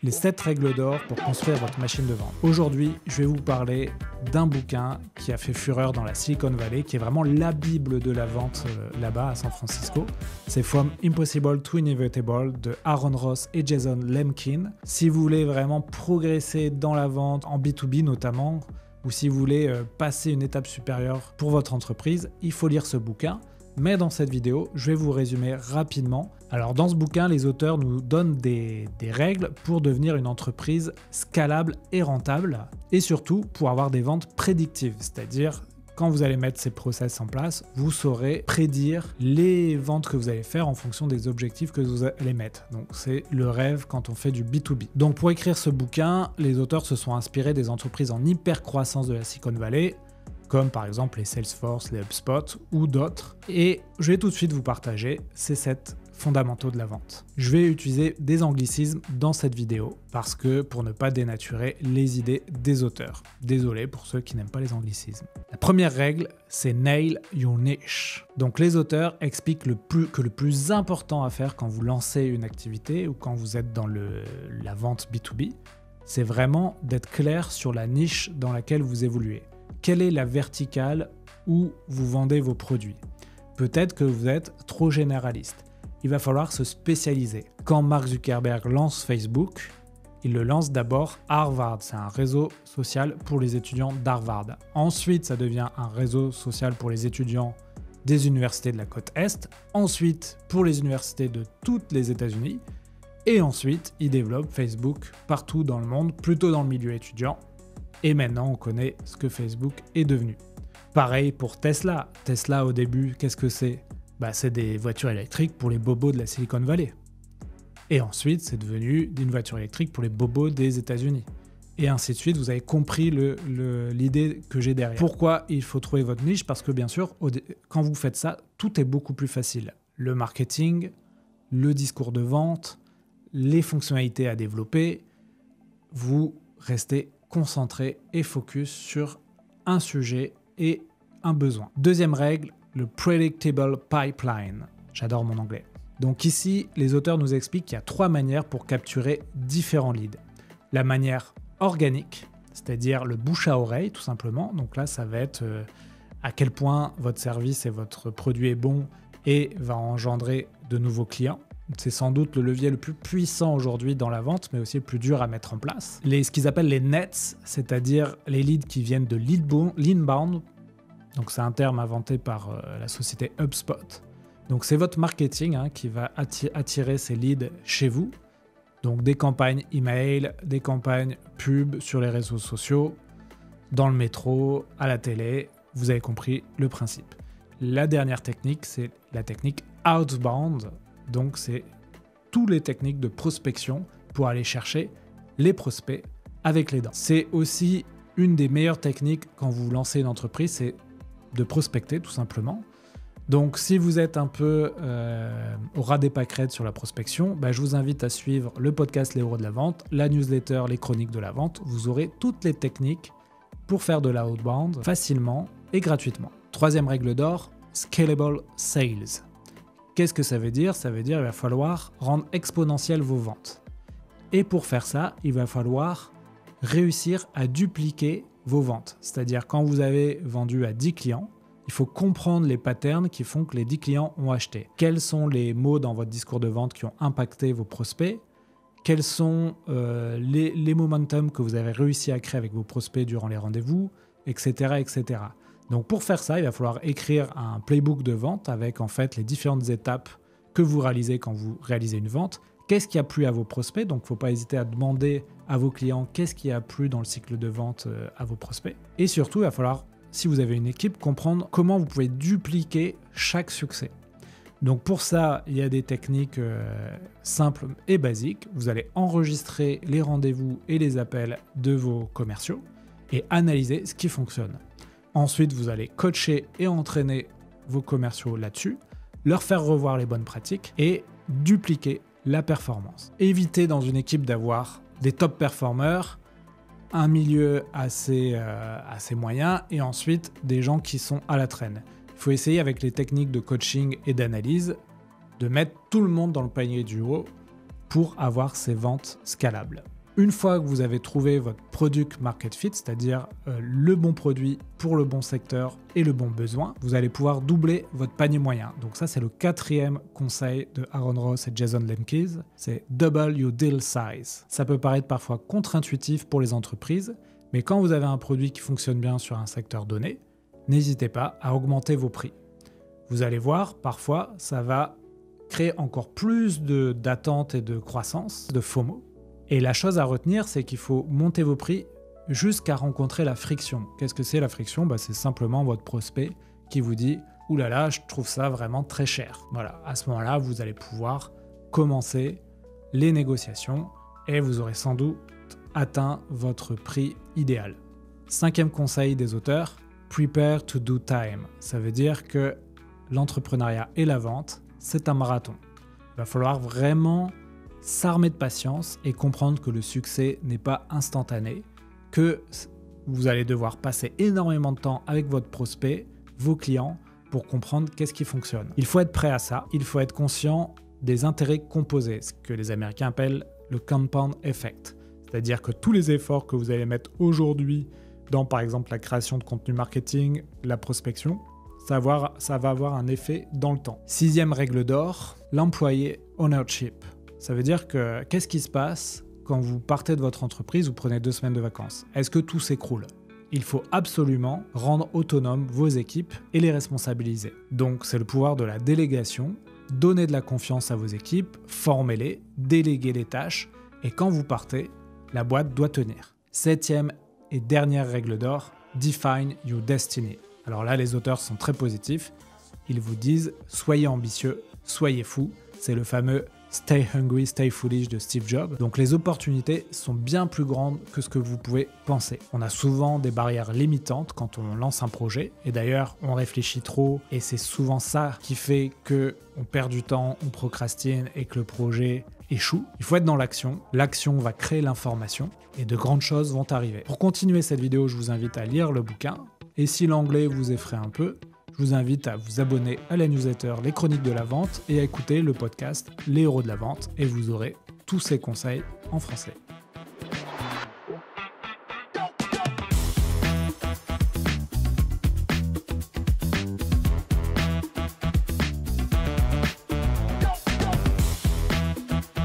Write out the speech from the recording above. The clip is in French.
Les 7 règles d'or pour construire votre machine de vente. Aujourd'hui, je vais vous parler d'un bouquin qui a fait fureur dans la Silicon Valley, qui est vraiment la bible de la vente là-bas à San Francisco. C'est From Impossible to Inevitable de Aaron Ross et Jason Lemkin. Si vous voulez vraiment progresser dans la vente, en B2B notamment, ou si vous voulez passer une étape supérieure pour votre entreprise, il faut lire ce bouquin. Mais dans cette vidéo, je vais vous résumer rapidement. Alors dans ce bouquin, les auteurs nous donnent des règles pour devenir une entreprise scalable et rentable, et surtout pour avoir des ventes prédictives, c'est-à-dire quand vous allez mettre ces process en place, vous saurez prédire les ventes que vous allez faire en fonction des objectifs que vous allez mettre. Donc c'est le rêve quand on fait du B2B. Donc pour écrire ce bouquin, les auteurs se sont inspirés des entreprises en hyper croissance de la Silicon Valley, comme par exemple les Salesforce, les HubSpot ou d'autres. Et je vais tout de suite vous partager ces 7 fondamentaux de la vente. Je vais utiliser des anglicismes dans cette vidéo parce que pour ne pas dénaturer les idées des auteurs. Désolé pour ceux qui n'aiment pas les anglicismes. La première règle, c'est nail your niche. Donc les auteurs expliquent que le plus important à faire quand vous lancez une activité ou quand vous êtes dans la vente B2B, c'est vraiment d'être clair sur la niche dans laquelle vous évoluez. Quelle est la verticale où vous vendez vos produits? Peut-être que vous êtes trop généraliste. Il va falloir se spécialiser. Quand Mark Zuckerberg lance Facebook, il le lance d'abord à Harvard. C'est un réseau social pour les étudiants d'Harvard. Ensuite, ça devient un réseau social pour les étudiants des universités de la côte Est. Ensuite, pour les universités de toutes les États-Unis. Et ensuite, il développe Facebook partout dans le monde, plutôt dans le milieu étudiant. Et maintenant, on connaît ce que Facebook est devenu. Pareil pour Tesla. Tesla, au début, qu'est-ce que c'est? C'est des voitures électriques pour les bobos de la Silicon Valley. Et ensuite, c'est devenu une voiture électrique pour les bobos des États-Unis. Et ainsi de suite, vous avez compris l'idée que j'ai derrière. Pourquoi il faut trouver votre niche? Parce que bien sûr, quand vous faites ça, tout est beaucoup plus facile. Le marketing, le discours de vente, les fonctionnalités à développer, vous restez concentré et focus sur un sujet et un besoin. Deuxième règle, le predictable pipeline. J'adore mon anglais. Donc ici, les auteurs nous expliquent qu'il y a 3 manières pour capturer différents leads. La manière organique, c'est-à-dire le bouche à oreille tout simplement. Donc là, ça va être à quel point votre service et votre produit est bon et va engendrer de nouveaux clients. C'est sans doute le levier le plus puissant aujourd'hui dans la vente, mais aussi le plus dur à mettre en place. Ce qu'ils appellent les nets, c'est-à-dire les leads qui viennent de l'inbound. Donc c'est un terme inventé par la société HubSpot. Donc c'est votre marketing qui va attirer ces leads chez vous. Donc des campagnes email, des campagnes pub sur les réseaux sociaux, dans le métro, à la télé. Vous avez compris le principe. La dernière technique, c'est la technique outbound. Donc, c'est toutes les techniques de prospection pour aller chercher les prospects avec les dents. C'est aussi une des meilleures techniques quand vous lancez une entreprise, c'est de prospecter tout simplement. Donc, si vous êtes un peu au ras des pâquerettes sur la prospection, je vous invite à suivre le podcast Les Héros de la Vente, la newsletter Les Chroniques de la Vente. Vous aurez toutes les techniques pour faire de la outbound facilement et gratuitement. Troisième règle d'or, scalable sales. Qu'est-ce que ça veut dire? Ça veut dire qu'il va falloir rendre exponentielles vos ventes. Et pour faire ça, il va falloir réussir à dupliquer vos ventes. C'est-à-dire quand vous avez vendu à 10 clients, il faut comprendre les patterns qui font que les 10 clients ont acheté. Quels sont les mots dans votre discours de vente qui ont impacté vos prospects? Quels sont les momentum que vous avez réussi à créer avec vos prospects durant les rendez-vous, etc., etc. Donc pour faire ça, il va falloir écrire un playbook de vente avec en fait les différentes étapes que vous réalisez quand vous réalisez une vente. Qu'est-ce qui a plu à vos prospects? Donc il ne faut pas hésiter à demander à vos clients qu'est-ce qui a plu dans le cycle de vente à vos prospects. Et surtout, il va falloir, si vous avez une équipe, comprendre comment vous pouvez dupliquer chaque succès. Donc pour ça, il y a des techniques simples et basiques. Vous allez enregistrer les rendez-vous et les appels de vos commerciaux et analyser ce qui fonctionne. Ensuite, vous allez coacher et entraîner vos commerciaux là-dessus, leur faire revoir les bonnes pratiques et dupliquer la performance. Évitez dans une équipe d'avoir des top performers, un milieu assez moyen et ensuite des gens qui sont à la traîne. Il faut essayer avec les techniques de coaching et d'analyse de mettre tout le monde dans le panier du haut pour avoir ces ventes scalables. Une fois que vous avez trouvé votre product market fit, c'est-à-dire le bon produit pour le bon secteur et le bon besoin, vous allez pouvoir doubler votre panier moyen. Donc ça, c'est le 4e conseil de Aaron Ross et Jason Lemke, c'est double your deal size. Ça peut paraître parfois contre-intuitif pour les entreprises, mais quand vous avez un produit qui fonctionne bien sur un secteur donné, n'hésitez pas à augmenter vos prix. Vous allez voir, parfois, ça va créer encore plus d'attente et de croissance, de FOMO. Et la chose à retenir, c'est qu'il faut monter vos prix jusqu'à rencontrer la friction. Qu'est-ce que c'est la friction ? C'est simplement votre prospect qui vous dit « Ouh là là, je trouve ça vraiment très cher ». Voilà, à ce moment-là, vous allez pouvoir commencer les négociations et vous aurez sans doute atteint votre prix idéal. 5e conseil des auteurs, « Prepare to do time ». Ça veut dire que l'entrepreneuriat et la vente, c'est un marathon. Il va falloir vraiment s'armer de patience et comprendre que le succès n'est pas instantané, que vous allez devoir passer énormément de temps avec votre prospect, vos clients, pour comprendre qu'est-ce qui fonctionne. Il faut être prêt à ça, il faut être conscient des intérêts composés, ce que les Américains appellent le compound effect. C'est-à-dire que tous les efforts que vous allez mettre aujourd'hui dans, par exemple, la création de contenu marketing, la prospection, ça va avoir un effet dans le temps. 6e règle d'or, l'employé ownership. Ça veut dire que qu'est-ce qui se passe quand vous partez de votre entreprise, vous prenez 2 semaines de vacances? Est-ce que tout s'écroule? Il faut absolument rendre autonomes vos équipes et les responsabiliser. Donc c'est le pouvoir de la délégation, donner de la confiance à vos équipes, formez-les, déléguez les tâches, et quand vous partez, la boîte doit tenir. 7e et dernière règle d'or, define your destiny. Alors là, les auteurs sont très positifs. Ils vous disent « Soyez ambitieux, soyez fous ». C'est le fameux « Stay hungry, stay foolish » de Steve Jobs. Donc les opportunités sont bien plus grandes que ce que vous pouvez penser. On a souvent des barrières limitantes quand on lance un projet. Et d'ailleurs, on réfléchit trop et c'est souvent ça qui fait qu'on perd du temps, on procrastine et que le projet échoue. Il faut être dans l'action. L'action va créer l'information et de grandes choses vont arriver. Pour continuer cette vidéo, je vous invite à lire le bouquin. Et si l'anglais vous effraie un peu, je vous invite à vous abonner à la newsletter Les Chroniques de la Vente et à écouter le podcast Les Héros de la Vente et vous aurez tous ces conseils en français.